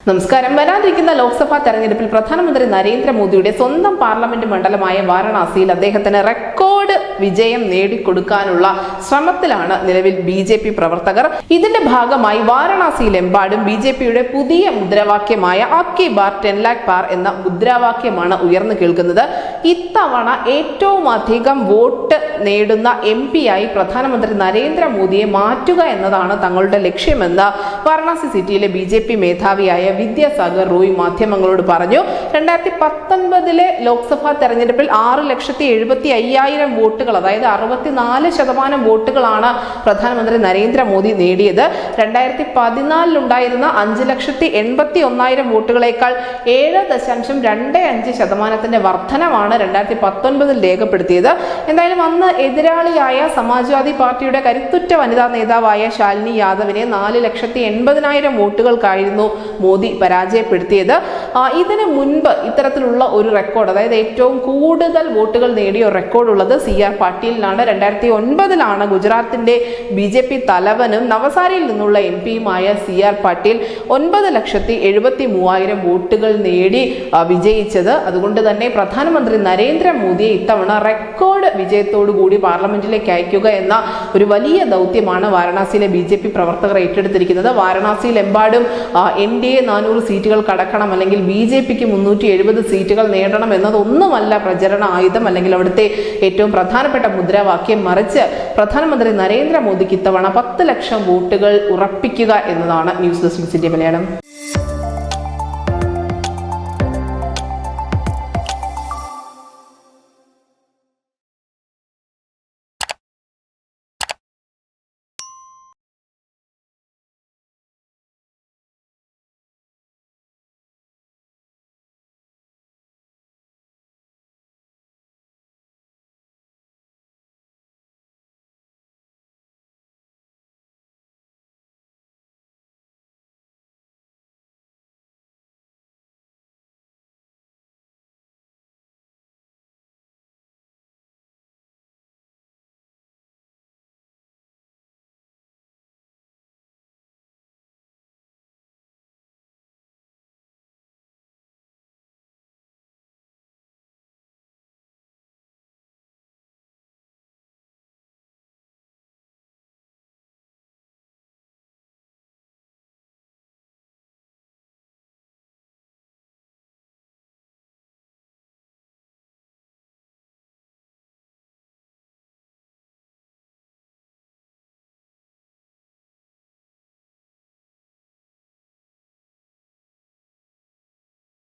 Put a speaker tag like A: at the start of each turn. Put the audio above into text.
A: നമസ്കാരം. വരാനിരിക്കുന്ന ലോക്സഭാ തെരഞ്ഞെടുപ്പിൽ പ്രധാനമന്ത്രി നരേന്ദ്രമോദിയുടെ സ്വന്തം പാർലമെന്റ് മണ്ഡലമായ വാരണാസിയിൽ അദ്ദേഹത്തിന് റെക്കോർഡ് വിജയം നേടിക്കൊടുക്കാനുള്ള ശ്രമത്തിലാണ് നിലവിൽ BJP പ്രവർത്തകർ. ഇതിന്റെ ഭാഗമായി വാരണാസിയിലെമ്പാടും BJPയുടെ പുതിയ മുദ്രാവാക്യമായ ആപ്കി ബാർ 10 लाख പാർ എന്ന മുദ്രാവാക്യമാണ് ഉയർന്നു കേൾക്കുന്നത്. ഇത്തവണ ഏറ്റവും അധികം വോട്ട് നേടുന്ന MP-ആയി പ്രധാനമന്ത്രി നരേന്ദ്രമോദിയെ മാറ്റുക എന്നതാണ് തങ്ങളുടെ ലക്ഷ്യമെന്ന് വാരണാസി സിറ്റിയിലെ BJP മേധാവിയായ വിദ്യാസാഗർ റോയ് മാധ്യമങ്ങളോട് പറഞ്ഞു. 2019 ലോക്സഭാ തെരഞ്ഞെടുപ്പിൽ 6,70,5,000 വോട്ടുകൾ, അതായത് 64% വോട്ടുകളാണ് പ്രധാനമന്ത്രി നരേന്ദ്രമോദി നേടിയത്. 2014 ഉണ്ടായിരുന്ന 5,81,000 വോട്ടുകളേക്കാൾ 7.25% വർധനമാണ് 2019 രേഖപ്പെടുത്തിയത്. എന്തായാലും അന്ന് എതിരാളിയായ സമാജ്വാദി പാർട്ടിയുടെ കരുത്തുറ്റ വനിതാ നേതാവായ ശാലിനി യാദവിനെ 4,80,000 വോട്ടുകൾക്കായിരുന്നു മോദി പരാജയപ്പെടുത്തിയത്. ഇതിനു മുൻപ് ഇത്തരത്തിലുള്ള ഒരു റെക്കോർഡ്, അതായത് ഏറ്റവും കൂടുതൽ വോട്ടുകൾ നേടിയ റെക്കോർഡ് ഉള്ളത് CR പാട്ടീലിനാണ്. 2009 ഗുജറാത്തിന്റെ BJP തലവനും നവസാരിയിൽ നിന്നുള്ള MP-യുമായ CR പാട്ടീൽ 9,73,000 വോട്ടുകൾ നേടി വിജയിച്ചത്. അതുകൊണ്ട് തന്നെ പ്രധാനമന്ത്രി നരേന്ദ്രമോദിയെ ഇത്തവണ റെക്കോർഡ് വിജയത്തോടു കൂടി പാർലമെന്റിലേക്ക് അയക്കുക എന്ന ഒരു വലിയ ദൗത്യമാണ് വാരണാസിയിലെ BJP പ്രവർത്തകർ ഏറ്റെടുത്തിരിക്കുന്നത്. വാരണാസിയിലെമ്പാടും NDA 400 സീറ്റുകൾ കടക്കണം, അല്ലെങ്കിൽ BJPക്ക് 370 സീറ്റുകൾ നേടണം എന്നതൊന്നുമല്ല പ്രചരണ ആയുധം അല്ലെങ്കിൽ അവിടുത്തെ ഏറ്റവും പ്രധാനപ്പെട്ട മുദ്രാവാക്യം. മറിച്ച് പ്രധാനമന്ത്രി നരേന്ദ്രമോദിക്ക് ഇത്തവണ 10 ലക്ഷം വോട്ടുകൾ ഉറപ്പിക്കുക എന്നതാണ്. News desk city Malayalam.